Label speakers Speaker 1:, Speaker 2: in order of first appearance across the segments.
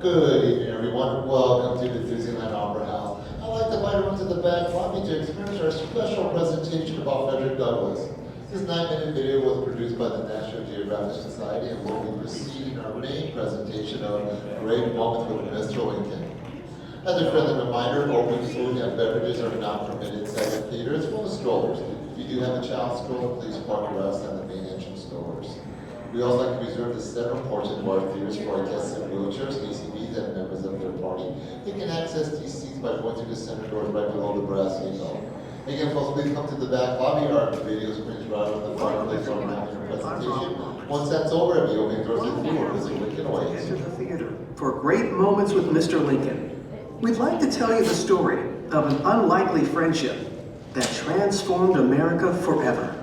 Speaker 1: Good evening, everyone. Welcome to the Disneyland Opera House. I'd like to invite everyone to the back lobby to experience our special presentation about Frederick Douglass. This 9-minute video was produced by the National Geographic Society and will be preceding our main presentation of Great Moments with Mr. Lincoln. As a friendly reminder, open food and beverages are not permitted inside the theater as well as strollers. If you do have a child stroller, please park your outside the main entrance doors. We also like to reserve the center portion of our theaters for our guests in wheelchairs, ACVs, and members of their party. You can access these seats by going through the center doors right below the brass window. Again, folks, please come to the back lobby. Our video screen is right on the fireplace on our presentation. Once that's over, the opening doors of the theater, Mr. Lincoln awaits.
Speaker 2: Enter the theater for Great Moments with Mr. Lincoln. We'd like to tell you the story of an unlikely friendship that transformed America forever.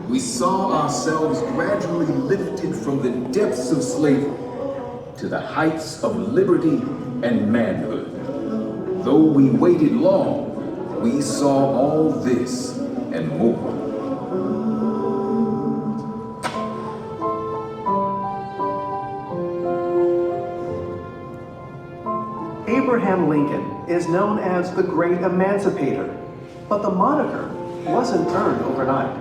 Speaker 3: We saw ourselves gradually lifted from the depths of slavery to the heights of liberty and manhood. Though we waited long, we saw all this and more.
Speaker 2: Abraham Lincoln is known as the Greatemancipator, but the moniker wasn't earned overnight.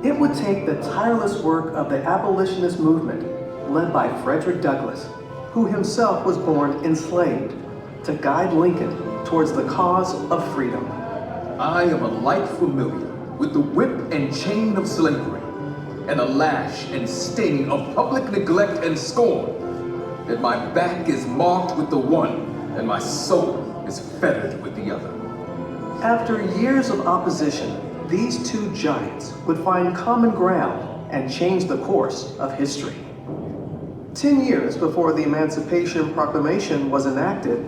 Speaker 2: It would take the tireless work of the abolitionist movement led by Frederick Douglass, who himself was born enslaved, to guide Lincoln towards the cause of freedom.
Speaker 3: I am alike familiar with the whip and chain of slavery, and a lash and sting of public neglect and scorn, that my back is marked with the one and my soul is fettered with the other.
Speaker 2: After years of opposition, these two giants would find common ground and change the course of history. 10 years before the Emancipation Proclamation was enacted,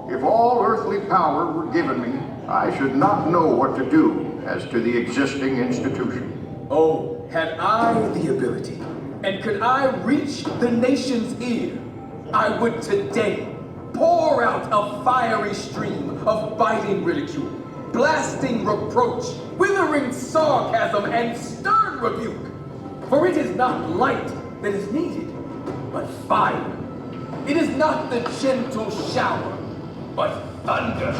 Speaker 4: if all earthly power were given me, I should not know what to do as to the existing institution.
Speaker 3: Oh, had I the ability, and could I reach the nation's ear, I would today pour out a fiery stream of biting ridicule, blasting reproach, withering sarcasm, and stern rebuke. For it is not light that is needed, but fire. It is not the gentle shower, but thunder.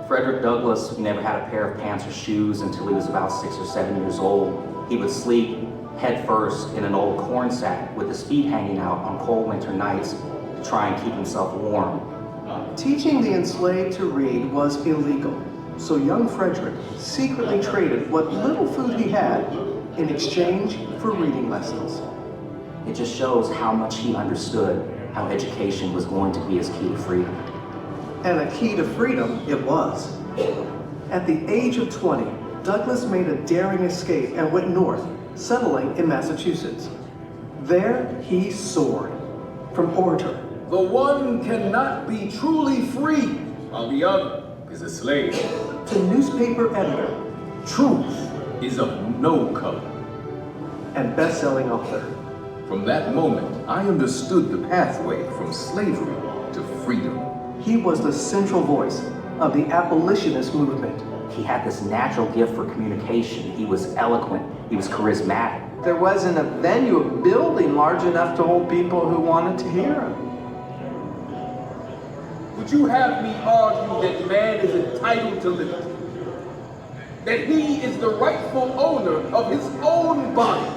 Speaker 5: Frederick Douglass never had a pair of pants or shoes until he was about 6 or 7 years old. He would sleep head first in an old corn sack with his feet hanging out on cold winter nights to try and keep himself warm.
Speaker 2: Teaching the enslaved to read was illegal, so young Frederick secretly traded what little food he had in exchange for reading lessons.
Speaker 5: It just shows how much he understood how education was going to be his key to freedom.
Speaker 2: And a key to freedom it was. At the age of 20, Douglass made a daring escape and went north, settling in Massachusetts. There he soared. From orator,
Speaker 3: The one cannot be truly free, while the other is a slave.
Speaker 2: to newspaper editor,
Speaker 3: Truth is of no color.
Speaker 2: and best-selling author.
Speaker 3: From that moment, I understood the pathway from slavery to freedom.
Speaker 2: He was the central voice of the abolitionist movement.
Speaker 5: He had this natural gift for communication. He was eloquent. He was charismatic.
Speaker 6: There wasn't a venue, a building large enough to hold people who wanted to hear him.
Speaker 3: Would you have me argue that man is entitled to liberty? That he is the rightful owner of his own body?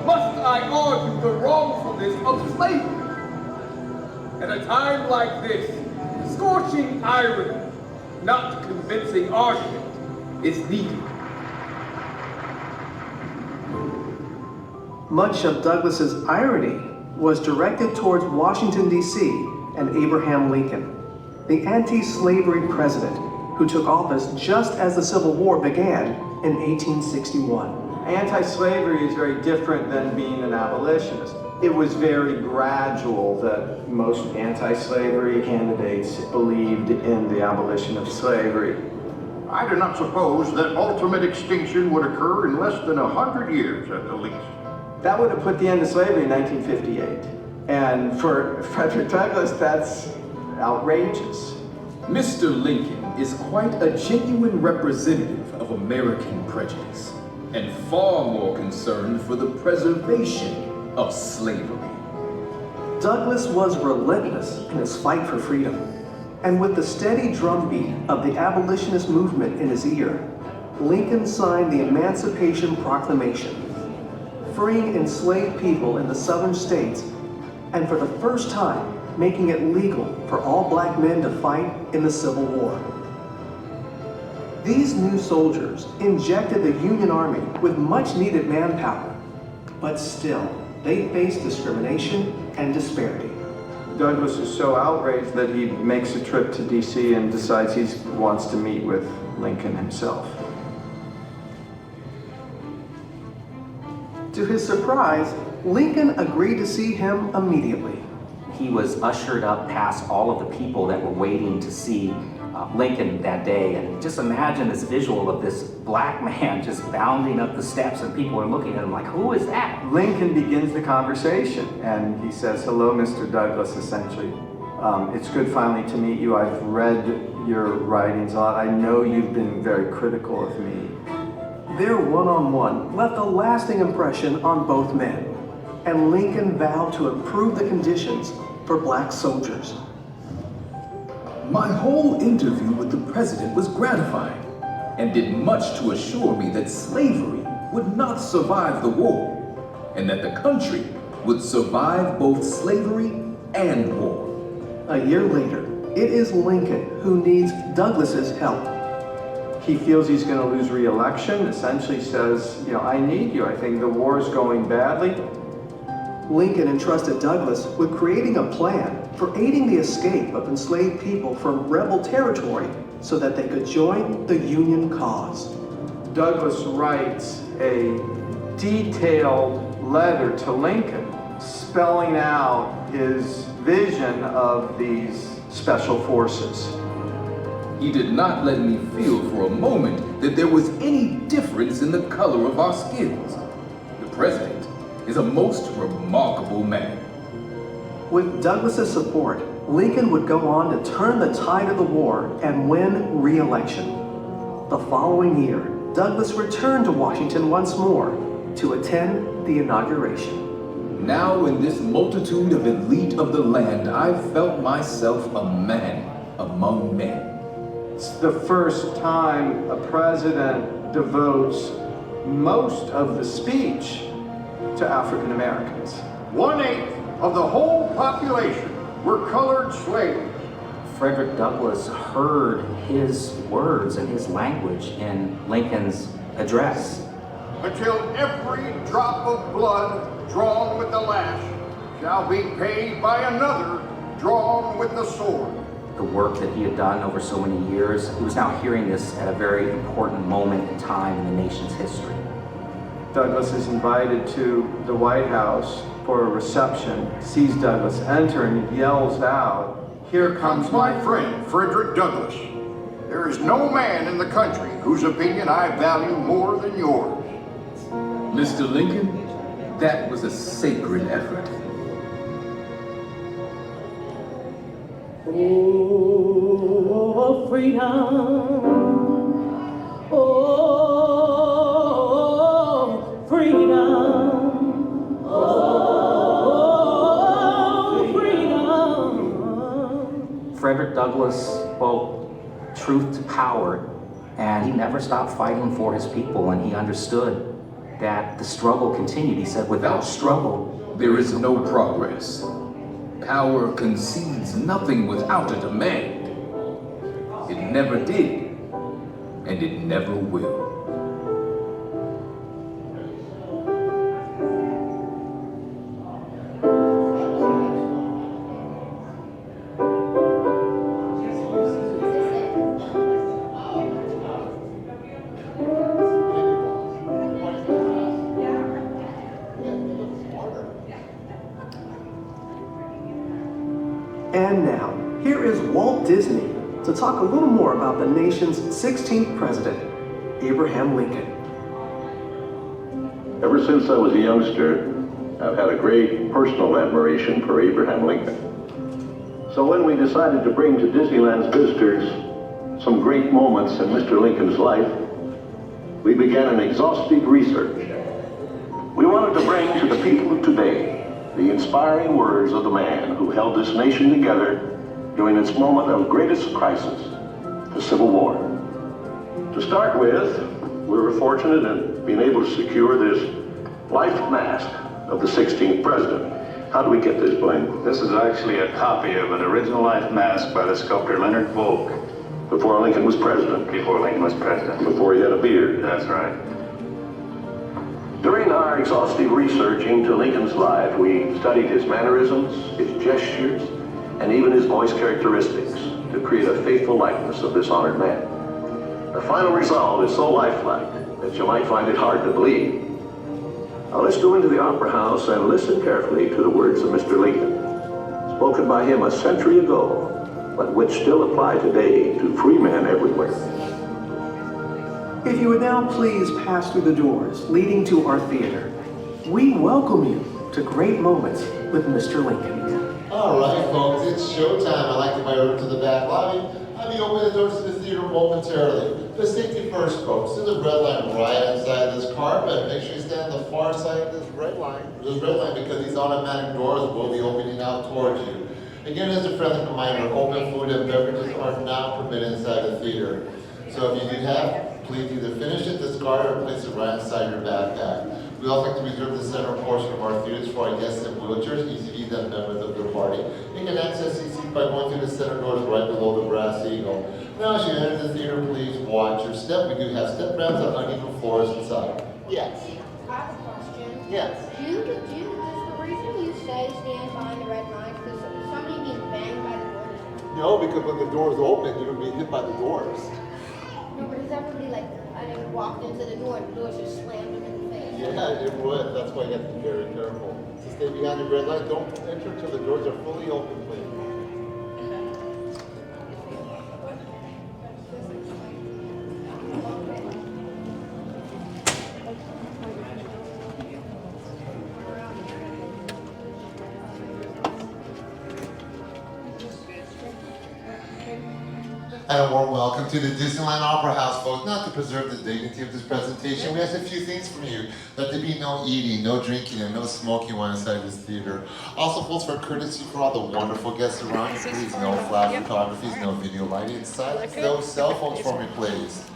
Speaker 3: Must I argue the wrongfulness of slavery? At a time like this, scorching irony, not convincing argument, is needed.
Speaker 2: Much of Douglass's irony was directed towards Washington, D.C. and Abraham Lincoln, the anti-slavery president who took office just as the Civil War began in 1861.
Speaker 6: Anti-slavery is very different than being an abolitionist. It was very gradual that most anti-slavery candidates believed in the abolition of slavery.
Speaker 4: I do not suppose that ultimate extinction would occur in less than 100 years at the least.
Speaker 6: That would have put the end to slavery in 1958. And for Frederick Douglass, that's outrageous.
Speaker 3: Mr. Lincoln is quite a genuine representative of American prejudice, and far more concerned for the preservation of slavery.
Speaker 2: Douglass was relentless in his fight for freedom, and with the steady drumbeat of the abolitionist movement in his ear, Lincoln signed the Emancipation Proclamation, freeing enslaved people in the southern states, and for the first time, making it legal for all black men to fight in the Civil War. These new soldiers injected the Union Army with much needed manpower, but still, they faced discrimination and disparity.
Speaker 6: Douglass is so outraged that he makes a trip to DC and decides he wants to meet with Lincoln himself.
Speaker 2: To his surprise, Lincoln agreed to see him immediately.
Speaker 5: He was ushered up past all of the people that were waiting to see Lincoln that day. And just imagine this visual of this black man just bounding up the steps, and people are looking at him like, who is that?
Speaker 6: Lincoln begins the conversation and he says, "Hello, Mr. Douglass," essentially. "It's good finally to meet you. I've read your writings a lot. I know you've been very critical of me."
Speaker 2: Their one-on-one left a lasting impression on both men, and Lincoln vowed to improve the conditions for black soldiers.
Speaker 3: My whole interview with the president was gratifying and did much to assure me that slavery would not survive the war, and that the country would survive both slavery and war.
Speaker 2: A year later, it is Lincoln who needs Douglass's help.
Speaker 6: He feels he's going to lose re-election, essentially says, "I need you. I think the war is going badly."
Speaker 2: Lincoln entrusted Douglass with creating a plan for aiding the escape of enslaved people from rebel territory so that they could join the Union cause.
Speaker 6: Douglass writes a detailed letter to Lincoln, spelling out his vision of these special forces.
Speaker 3: He did not let me feel for a moment that there was any difference in the color of our skins. The president is a most remarkable man.
Speaker 2: With Douglass's support, Lincoln would go on to turn the tide of the war and win re-election. The following year, Douglass returned to Washington once more to attend the inauguration.
Speaker 3: Now in this multitude of elite of the land, I felt myself a man among men.
Speaker 6: It's the first time a president devotes most of the speech to African Americans.
Speaker 4: 1/8 of the whole population were colored slaves.
Speaker 5: Frederick Douglass heard his words and his language in Lincoln's address.
Speaker 4: Until every drop of blood drawn with the lash shall be paid by another drawn with the sword.
Speaker 5: The work that he had done over so many years, he was now hearing this at a very important moment in time in the nation's history.
Speaker 6: Douglass is invited to the White House for a reception, sees Douglass enter, and yells out, "Here comes my friend,
Speaker 4: Frederick Douglass. There is no man in the country whose opinion I value more than yours."
Speaker 3: Mr. Lincoln, that was a sacred effort.
Speaker 7: Oh, freedom. Oh, freedom. Oh, freedom.
Speaker 5: Frederick Douglass spoke truth to power, and he never stopped fighting for his people, and he understood that the struggle continued. He said, without struggle,
Speaker 3: There is no progress. Power concedes nothing without a demand. It never did, and it never will.
Speaker 2: Walt Disney to talk a little more about the nation's 16th president, Abraham Lincoln.
Speaker 8: Ever since I was a youngster, I've had a great personal admiration for Abraham Lincoln. So when we decided to bring to Disneyland's visitors some great moments in Mr. Lincoln's life, we began an exhaustive research. We wanted to bring to the people of today the inspiring words of the man who held this nation together during its moment of greatest crisis, the Civil War. To start with, we were fortunate in being able to secure this life mask of the 16th president. How do we get this, Blaine?
Speaker 9: This is actually a copy of an original life mask by the sculptor Leonard Volk.
Speaker 8: Before Lincoln was president.
Speaker 9: Before Lincoln was president.
Speaker 8: Before he had a beard.
Speaker 9: That's right.
Speaker 8: During our exhaustive research into Lincoln's life, we studied his mannerisms, his gestures, and even his voice characteristics to create a faithful likeness of this honored man. The final result is so lifelike that you might find it hard to believe. Now let's go into the Opera House and listen carefully to the words of Mr. Lincoln, spoken by him a century ago, but which still apply today to free men everywhere.
Speaker 2: If you would now please pass through the doors leading to our theater, we welcome you to Great Moments with Mr. Lincoln.
Speaker 1: All right, folks, it's showtime. I'd like to invite you over to the back lobby. I'll be opening the doors to the theater momentarily. But safety first, folks. There's a red line right inside this carpet. Make sure you stand on the far side of this red line. Because these automatic doors will be opening out towards you. Again, as a friendly reminder, open food and beverages are not permitted inside the theater. So if you do have, please either finish it, discard it, or place it right inside your backpack. We also like to reserve the center portion of our theaters for our guests in wheelchairs, ECVs, and members of the party. You can access these seats by going through the center doors right below the brass eagle. Now, as you enter the theater, please watch your step. We do have step ramps on uneven floors inside. Yes.
Speaker 10: I have a question.
Speaker 1: Yes.
Speaker 10: Is the reason you say stand behind the red lines because somebody being banged by the doors?
Speaker 1: No, because when the doors open, you're going to be hit by the doors.
Speaker 10: No, but does everybody walked into the door and the doors just slammed them in the face?
Speaker 1: Yeah, it would. That's why you have to be very careful. So stay behind the red light. Don't enter until the doors are fully open, please. And a warm welcome to the Disneyland Opera House, folks. Not to preserve the dignity of this presentation, we ask a few things from you. That there be no eating, no drinking, and no smoking while inside this theater. Also, folks, for courtesy for all the wonderful guests around you, please no flash photographies, no video lighting inside, no cell phones for me, please.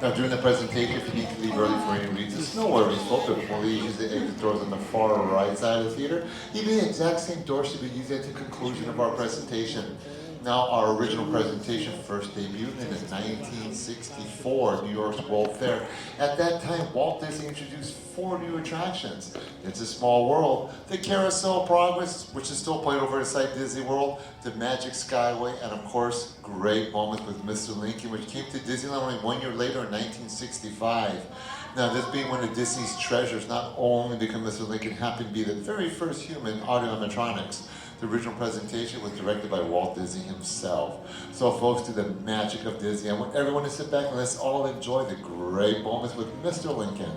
Speaker 1: Now, during the presentation, if you need to leave early for any reason, no worries, folks. Please use the exit doors on the far right side of the theater. Even the exact same doors should be used at the conclusion of our presentation. Now, our original presentation first debuted in the 1964 New York's World Fair. At that time, Walt Disney introduced 4 new attractions. It's a Small World, the Carousel of Progress, which is still played over inside Disney World, the Magic Skyway, and of course, Great Moments with Mr. Lincoln, which came to Disneyland only 1 year later in 1965. Now, this being one of Disney's treasures, not only because Mr. Lincoln happened to be the very first human audio animatronics. The original presentation was directed by Walt Disney himself. So folks, to the magic of Disney, I want everyone to sit back and let's all enjoy the great moments with Mr. Lincoln.